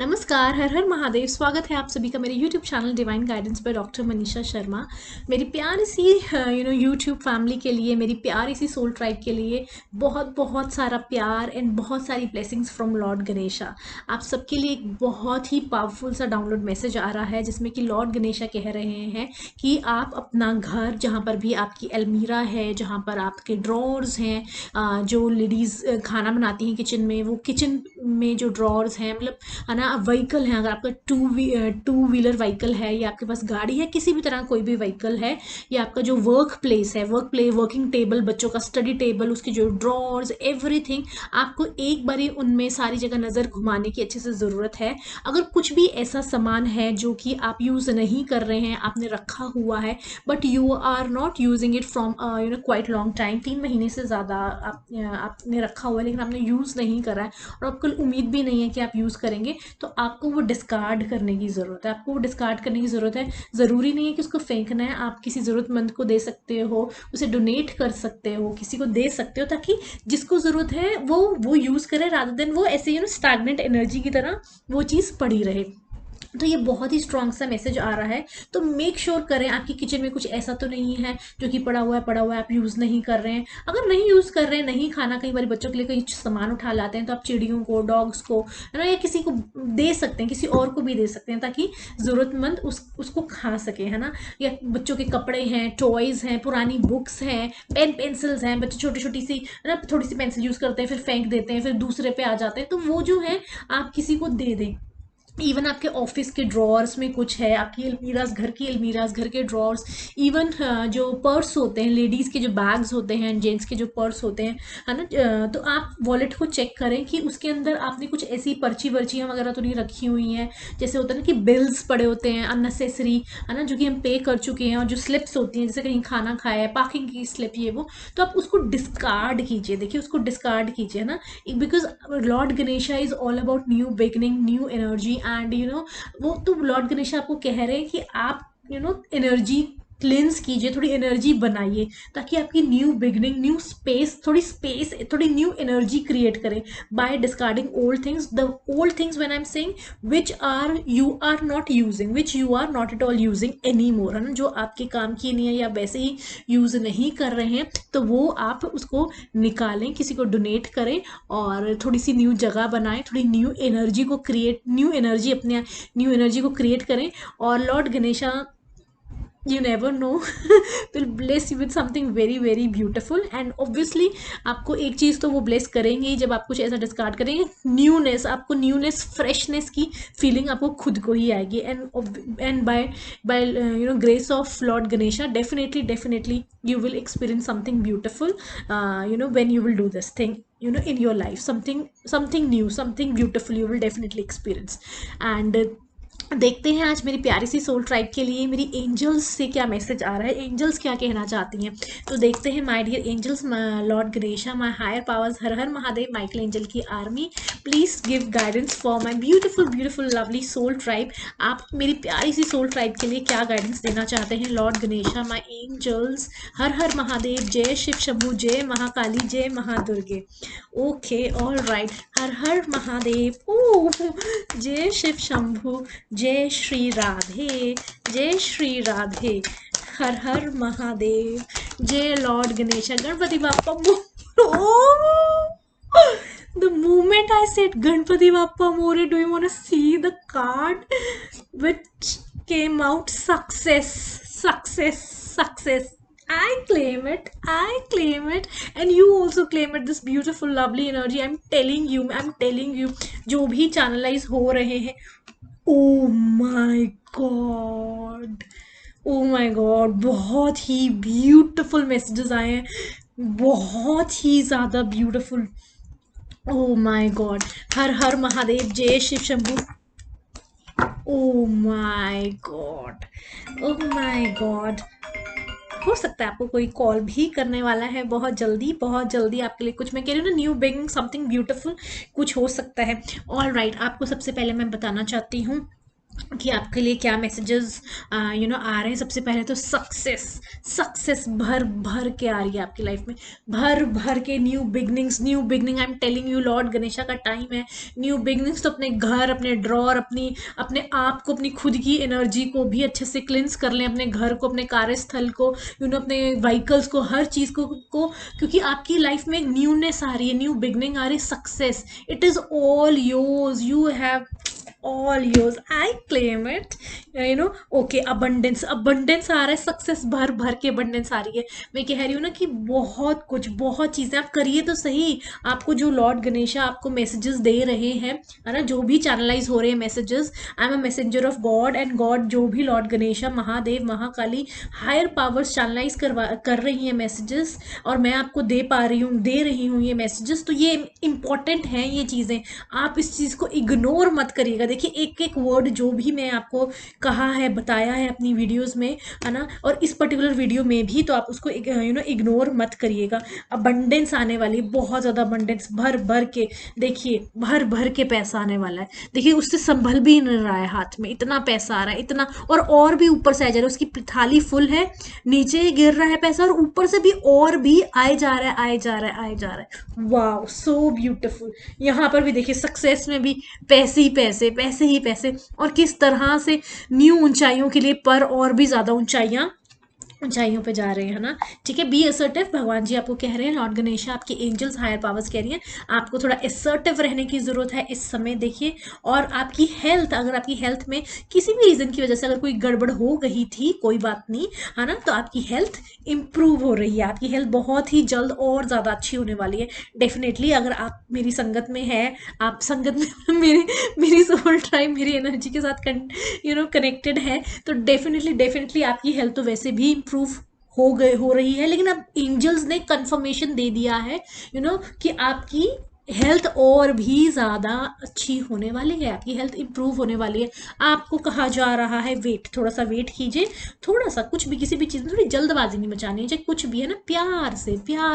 नमस्कार, हर हर महादेव। स्वागत है आप सभी का मेरे YouTube channel divine guidance by doctor Manisha Sharma. मेरी प्यारी सी यूट्यूब फैमिली के लिए, मेरी प्यारी सी सोल ट्राइब के लिए बहुत बहुत सारा प्यार एंड बहुत सारी ब्लेसिंग्स फ्रॉम लॉर्ड गणेशा। आप सबके लिए एक बहुत ही पावरफुल सा डाउनलोड मैसेज आ रहा है जिसमें कि लॉर्ड गणेशा कह रहे हैं कि आप अपना घर, जहाँ पर भी आपकी अलमीरा है, जहाँ पर आपके ड्रॉर्स हैं, जो लेडीज़ खाना बनाती हैं किचन में, वो किचन में जो ड्रॉर्स हैं, मतलब है ना, व्हीकल है, अगर आपका टू व्हीलर व्हीकल है या आपके पास गाड़ी है, किसी भी तरह कोई भी व्हीकल है, या आपका जो वर्क प्लेस है, वर्किंग टेबल, बच्चों का स्टडी टेबल, उसके जो ड्रॉर्स, एवरीथिंग, आपको एक बारी उनमें सारी जगह नज़र घुमाने की अच्छे से ज़रूरत है। अगर कुछ भी ऐसा सामान है जो कि आप यूज़ नहीं कर रहे हैं, आपने रखा हुआ है but you are not using it from quite long time, 3 महीने से ज़्यादा आपने रखा हुआ है लेकिन आपने यूज़ नहीं करा है और आपको उम्मीद भी नहीं है कि आप यूज़ करेंगे, तो आपको वो डिस्कार्ड करने की ज़रूरत है। आपको वो डिस्कार्ड करने की ज़रूरत है। ज़रूरी नहीं है कि उसको फेंकना है, आप किसी ज़रूरतमंद को दे सकते हो, उसे डोनेट कर सकते हो, किसी को दे सकते हो, ताकि जिसको ज़रूरत है वो यूज़ करे, रादर देन वो ऐसे स्टैग्नेंट एनर्जी की तरह वो चीज़ पड़ी रहे। तो ये बहुत ही स्ट्रॉन्ग सा मैसेज आ रहा है। तो मेक श्योर करें आपकी किचन में कुछ ऐसा तो नहीं है जो कि पड़ा हुआ है, आप यूज़ नहीं कर रहे हैं। अगर नहीं यूज़ कर रहे हैं, नहीं खाना, कई बार बच्चों के लिए कहीं सामान उठा लाते हैं, तो आप चिड़ियों को, डॉग्स को, है ना, या किसी को दे सकते हैं, किसी और को भी दे सकते हैं, ताकि ज़रूरतमंद उसको खा सके, है ना। या बच्चों के कपड़े हैं, टॉयज़ हैं, पुरानी बुक्स हैं, पेन पेंसिल्स हैं, बच्चे छोटी छोटी सी, है ना, थोड़ी सी पेंसिल यूज़ करते हैं, फिर फेंक देते हैं, फिर दूसरे पे आ जाते हैं, तो वो जो है आप किसी को दे दें। इवन आपके ऑफिस के ड्रॉर्स में कुछ है, आपकी अलमीराज, घर की अलमीराज, घर के ड्रॉर्स, इवन जो पर्स होते हैं, लेडीज़ के जो बैग्स होते हैं, जेंट्स के जो पर्स होते हैं, है ना, तो आप वॉलेट को चेक करें कि उसके अंदर आपने कुछ ऐसी पर्ची वर्चियाँ वगैरह तो नहीं रखी हुई हैं। जैसे होता है ना कि बिल्स पड़े होते हैं अननेसेसरी, है ना, जो कि हम पे कर चुके हैं, और जो स्लिप्स होती हैं, जैसे कहीं खाना खाया है, पार्किंग की स्लिप, ये वो, तो आप उसको डिस्कार्ड कीजिए। देखिए, उसको डिस्कार्ड कीजिए, है ना, because Lord Ganesha is all about new beginning, new energy, and वो तो लॉर्ड गणेश आपको कह रहे हैं कि आप एनर्जी क्लिंस कीजिए, थोड़ी एनर्जी बनाइए, ताकि आपकी न्यू बिगनिंग, न्यू स्पेस, थोड़ी न्यू एनर्जी क्रिएट करें by discarding old things. The old things when I am saying which are you are not using, which you are not at all using anymore, है ना, जो आपके काम की नहीं है या वैसे ही यूज नहीं कर रहे हैं, तो वो आप उसको निकालें, किसी को डोनेट करें, और थोड़ी सी न्यू जगह बनाएं, थोड़ी न्यू एनर्जी को क्रिएट, न्यू एनर्जी को क्रिएट करें। और Lord Ganesha, you never know, will bless you with something very very beautiful, and obviously आपको एक चीज़ तो वो bless करेंगे ही, जब आप कुछ ऐसा डिस्कार्ड करेंगे, न्यूनेस, आपको न्यूनेस, फ्रेशनेस की फीलिंग आपको खुद को ही आएगी, and by grace of Lord Ganesha, definitely you will experience something beautiful, when you will do this thing, in your life, something new, something beautiful you will definitely experience. And देखते हैं आज मेरी प्यारी सी सोल ट्राइब के लिए मेरी angels से क्या मैसेज आ रहा है, एंजल्स क्या कहना चाहती हैं। तो देखते हैं, my dear angels, lord Ganesha, my higher powers, हर हर महादेव, माइकल एंजल की army, please give guidance for my beautiful lovely soul tribe. आप मेरी प्यारी सी सोल ट्राइब के लिए क्या गाइडेंस देना चाहते हैं, लॉर्ड गणेशा, माय एंजल्स, हर हर महादेव, जय शिव शंभू, जय महाकाली, जय महादुर्गे। ओके, ऑल राइट, हर हर महादेव, ओ जय शिव शंभू, जय श्री राधे, जय श्री राधे, हर हर महादेव, जय Lord Ganesha, Ganpati Bappa. The moment I said Ganpati Bappa More, do you want to see the card which came out? Success. I claim it, and you also claim it. This beautiful, lovely energy. I'm telling you, जो भी channelize हो रहे हैं, oh my god, बहुत ही beautiful messages आए हैं, बहुत ही ज़्यादा ब्यूटिफुल। ओ माय गॉड, हर हर महादेव, जय Shiv Shambhu. Oh my God, oh my God, हो सकता है आपको कोई कॉल भी करने वाला है बहुत जल्दी आपके लिए कुछ, मैं कह रही हूँ ना, न्यू बिगिनिंग, समथिंग ब्यूटीफुल कुछ हो सकता है। ऑल राइट, आपको सबसे पहले मैं बताना चाहती हूँ कि आपके लिए क्या मैसेजेस आ रहे हैं। सबसे पहले तो सक्सेस, सक्सेस भर भर के आ रही है आपकी लाइफ में, भर भर के new beginnings, new beginning. I am telling you, Lord Ganesha का टाइम है न्यू बिगनिंग्स। तो अपने घर, अपने ड्रॉर, अपने आप को, अपनी खुद की एनर्जी को भी अच्छे से क्लिंस कर लें, अपने घर को, अपने कार्यस्थल को, अपने व्हीकल्स को, हर चीज़ को क्योंकि आपकी लाइफ में एक न्यूनेस आ रही है, न्यू बिगनिंग आ रही है, success. It is all yours, you have all yours, I claim it, okay, abundance, abundance आ रहा है, सक्सेस भर भर के abundance आ रही है। मैं कह रही हूँ ना कि बहुत कुछ, बहुत चीज़ें आप करिए तो सही। आपको जो लॉर्ड गणेशा आपको मैसेजेस दे रहे हैं, है ना, जो भी चैनलाइज हो रहे हैं messages, I am a messenger of God, and God जो भी Lord Ganesha, Mahadev, Mahakali, higher powers channelise कर रही हैं मैसेजेस, और मैं आपको दे रही हूँ ये मैसेजेस। तो ये इंपॉर्टेंट हैं ये चीज़ें, आप इस चीज़ को इग्नोर मत करिएगा। देखिए एक एक वर्ड जो भी मैं आपको कहा है, बताया है अपनी वीडियोस में, है ना, और इस पर्टिकुलर वीडियो में भी, तो आप उसको इग्नोर मत करिएगा। अबंडेंस आने वाली, बहुत ज़्यादा अबंडेंस, भर भर के, देखिए भर भर के पैसा आने वाला है। देखिए उससे संभल भी नहीं रहा है, हाथ में इतना पैसा आ रहा है, इतना, और भी ऊपर से आ जा रहा है। उसकी थाली फुल है, नीचे गिर रहा है पैसा, और ऊपर से भी और भी आए जा रहा है, आए जा रहा है, आए जा रहा है। वाह, सो ब्यूटिफुल। यहाँ पर भी देखिए सक्सेस में भी पैसे ही पैसे, पैसे ही पैसे, और किस तरह से न्यू ऊंचाइयों के लिए, पर और भी ज्यादा ऊंचाइयों पे जा रहे हैं, है ना। ठीक है, बी असर्टिव, भगवान जी आपको कह रहे हैं, लॉर्ड गणेशा, आपकी एंजल्स, हायर पावर्स कह रही हैं आपको थोड़ा असर्टिव रहने की जरूरत है इस समय। देखिए, और आपकी हेल्थ, अगर आपकी हेल्थ में किसी भी रीजन की वजह से अगर कोई गड़बड़ हो गई थी, कोई बात नहीं, है ना, तो आपकी हेल्थ इंप्रूव हो रही है, आपकी हेल्थ बहुत ही जल्द और ज्यादा अच्छी होने वाली है। डेफिनेटली अगर आप मेरी संगत में है, आप संगत में मेरी सोल ट्राइब, मेरी एनर्जी के साथ कनेक्टेड है, तो डेफिनेटली आपकी हेल्थ तो वैसे भी इंप्रूव हो रही है। लेकिन अब एंजल्स ने कंफर्मेशन दे दिया है कि आपकी हेल्थ और भी ज़्यादा अच्छी होने वाली है, आपकी हेल्थ इंप्रूव होने वाली है। आपको कहा जा रहा है वेट, थोड़ा सा वेट कीजिए, थोड़ा सा, कुछ भी, किसी भी चीज़ में थोड़ी जल्दबाजी नहीं मचानी है, चाहे कुछ भी, है ना, प्यार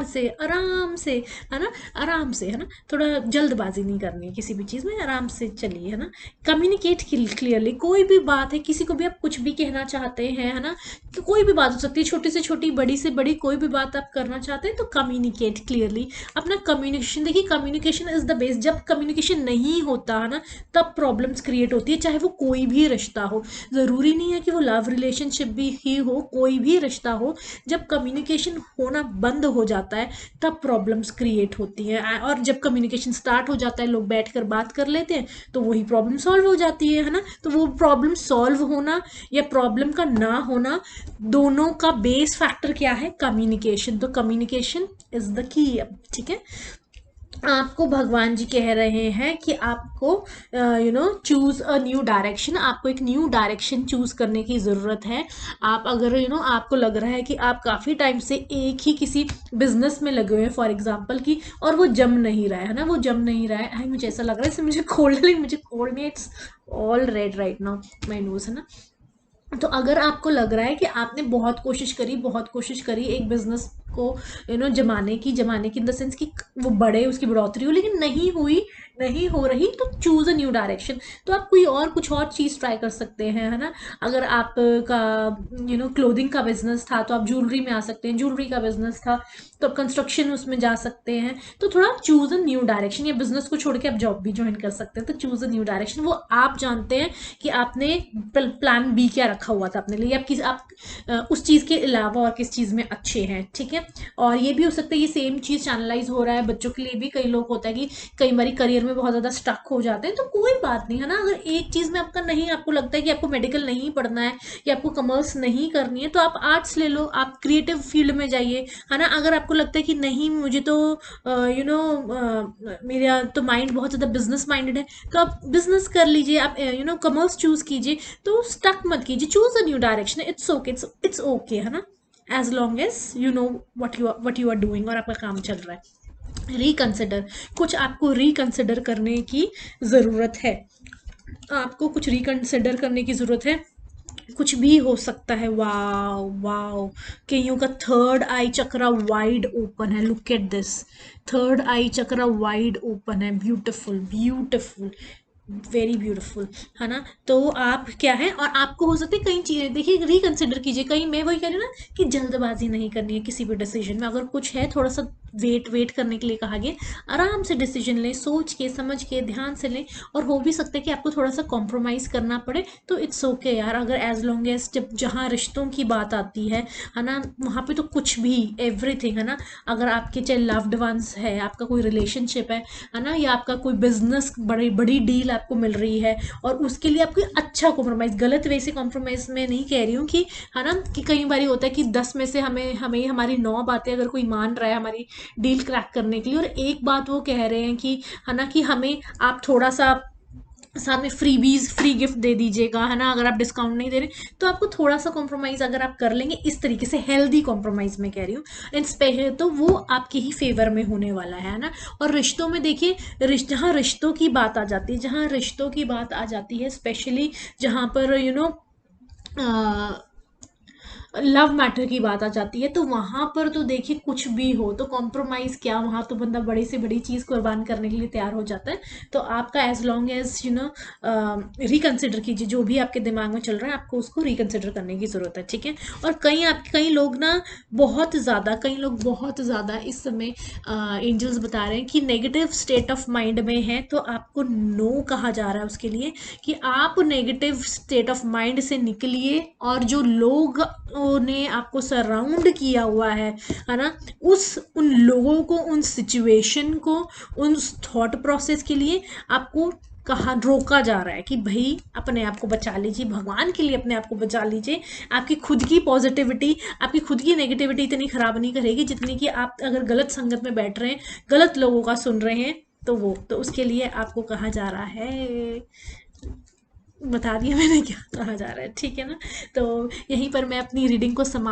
से आराम से, है ना, आराम से, है ना, थोड़ा जल्दबाजी नहीं करनी है किसी भी चीज़ में, आराम से चलिए, है ना। कम्युनिकेट क्लियरली, कोई भी बात है, किसी को भी आप कुछ भी कहना चाहते हैं, है ना, कि कोई भी बात हो सकती है, छोटी से छोटी, बड़ी से बड़ी, कोई भी बात आप करना चाहते हैं तो कम्युनिकेट क्लियरली, अपना कम्युनिकेशन। देखिए कम्युनिकेशन इज द बेस्ट। जब कम्युनिकेशन नहीं होता है ना, तब प्रॉब्लम्स क्रिएट होती है, चाहे वो कोई भी रिश्ता हो, ज़रूरी नहीं है कि वो लव रिलेशनशिप भी ही हो, कोई भी रिश्ता हो, जब कम्युनिकेशन होना बंद हो जाता है तब प्रॉब्लम्स क्रिएट होती हैं। और जब कम्युनिकेशन स्टार्ट हो जाता है, लोग बैठकर बात कर लेते हैं, तो वही प्रॉब्लम सॉल्व हो जाती है ना। तो वो प्रॉब्लम सॉल्व होना या प्रॉब्लम का ना होना, दोनों का बेस फैक्टर क्या है, कम्युनिकेशन। तो कम्युनिकेशन इज द की। ठीक है, आपको भगवान जी कह रहे हैं कि आपको चूज अ न्यू डायरेक्शन, आपको एक न्यू डायरेक्शन चूज करने की ज़रूरत है। आप अगर आपको लग रहा है कि आप काफ़ी टाइम से एक ही किसी बिजनेस में लगे हुए हैं फॉर एग्जांपल की, और वो जम नहीं रहा है ना, वो जम नहीं रहा है, मुझे ऐसा लग रहा है जैसे मुझे कोल्ड, लेकिन मुझे कोल्ड नहीं, it's all red right now, my knows, है ना। तो अगर आपको लग रहा है कि आपने बहुत कोशिश करी एक बिजनेस को जमाने की इन द सेंस कि वो बढ़े, उसकी बढ़ोतरी हो, लेकिन नहीं हो रही, तो चूज अ न्यू डायरेक्शन। तो आप कोई और कुछ और चीज़ ट्राई कर सकते हैं, है ना। अगर आपका क्लोथिंग का बिजनेस था तो आप ज्वेलरी में आ सकते हैं, ज्वेलरी का बिजनेस था तो आप कंस्ट्रक्शन उसमें जा सकते हैं। तो थोड़ा चूज अ न्यू डायरेक्शन, या बिजनेस को छोड़ के आप जॉब भी ज्वाइन कर सकते हैं। तो चूज अ न्यू डायरेक्शन, वो आप जानते हैं कि आपने प्लान बी क्या रखा हुआ था अपने लिए, आप उस चीज़ के अलावा और किस चीज़ में अच्छे हैं। ठीक है, और ये भी हो सकता है ये सेम चीज़ चैनलाइज हो रहा है बच्चों के लिए भी। कई लोग होता है कि कई बार करियर में बहुत ज़्यादा स्टक हो जाते हैं, तो कोई बात नहीं, है ना। अगर एक चीज़ में आपका नहीं, आपको लगता है कि आपको मेडिकल नहीं पढ़ना है या आपको कॉमर्स नहीं करनी है, तो आप आर्ट्स ले लो, आप क्रिएटिव फील्ड में जाइए, है ना। अगर आपको लगता है कि नहीं मुझे तो मेरा तो माइंड बहुत ज़्यादा बिजनेस माइंडेड है, तो आप बिजनेस कर लीजिए, आप कॉमर्स चूज कीजिए। तो स्टक मत कीजिए, choose a new direction, it's okay, है ना, as long as you know what you are doing, और आपका काम चल रहा है। रिकंसिडर, कुछ आपको रिकंसिडर करने की ज़रूरत है, आपको कुछ रिकंसिडर करने की ज़रूरत है, कुछ भी हो सकता है। वाओ वाओ, कईयों का थर्ड आई चक्रा वाइड ओपन है, look at this, third I chakra wide open है, ब्यूटिफुल ब्यूटिफुल। वेरी ब्यूटीफुल, है ना। तो आप क्या है, और आपको हो सकता है कई चीज़ें, देखिए रिकंसिडर कीजिए, कहीं मैं वही कह रही हूँ ना कि जल्दबाजी नहीं करनी है किसी भी डिसीजन में। अगर कुछ है थोड़ा सा वेट वेट करने के लिए कहा गया, आराम से डिसीजन लें, सोच के समझ के ध्यान से लें। और हो भी सकता है कि आपको थोड़ा सा कॉम्प्रोमाइज़ करना पड़े, तो इट्स ओके यार। अगर एज लॉन्ग एज, जब जहाँ रिश्तों की बात आती है ना, वहाँ पे तो कुछ भी, एवरीथिंग, है ना। अगर आपके चाहे लव्ड वंस है, आपका कोई रिलेशनशिप है ना, या आपका कोई बिजनेस, बड़ी बड़ी डील आपको मिल रही है, और उसके लिए आपको अच्छा कॉम्प्रोमाइज़, गलत वे से कॉम्प्रोमाइज़ मैं नहीं कह रही हूँ कि, है ना, कि कई बार होता है कि 10 में से हमें हमें हमारी 9 बातें अगर कोई मान रहा है हमारी डील क्रैक करने के लिए, और एक बात वो कह रहे हैं कि, है ना, कि हमें आप थोड़ा सा साथ में फ्रीबीज, फ्री गिफ्ट दे दीजिएगा, है ना, अगर आप डिस्काउंट नहीं दे रहे, तो आपको थोड़ा सा कॉम्प्रोमाइज़ अगर आप कर लेंगे इस तरीके से, हेल्दी कॉम्प्रोमाइज़ मैं कह रही हूँ, तो वो आपके ही फेवर में होने वाला है ना। और रिश्तों में देखिए, जहाँ रिश्तों की बात आ जाती है, जहाँ रिश्तों की बात आ जाती है, स्पेशली जहाँ पर लव मैटर की बात आ जाती है, तो वहां पर तो देखिए कुछ भी हो तो कॉम्प्रोमाइज़ क्या, वहां तो बंदा बड़ी से बड़ी चीज़ कुर्बान करने के लिए तैयार हो जाता है। तो आपका एज लॉन्ग एज रिकंसिडर कीजिए, जो भी आपके दिमाग में चल रहा है आपको उसको रिकंसिडर करने की ज़रूरत है, ठीक है। और कई लोग ना, कई लोग बहुत ज़्यादा इस समय एंजल्स बता रहे हैं कि नेगेटिव स्टेट ऑफ माइंड में है, तो आपको नो कहा जा रहा है उसके लिए, कि आप नेगेटिव स्टेट ऑफ माइंड से निकलिए, और जो लोग ने आपको सराउंड किया हुआ है ना, उन लोगों को, उन सिचुएशन को, उन थॉट प्रोसेस के लिए आपको कहाँ रोका जा रहा है कि भाई अपने आप को बचा लीजिए, भगवान के लिए अपने आप को बचा लीजिए। आपकी खुद की पॉजिटिविटी, आपकी खुद की नेगेटिविटी इतनी खराब नहीं करेगी जितनी कि आप अगर गलत संगत में बैठ रहे हैं, गलत लोगों का सुन रहे हैं, तो उसके लिए आपको कहा जा रहा है, बता दिया मैंने क्या कहा जा रहा है, ठीक है ना। तो यहीं पर मैं अपनी रीडिंग को समाप्त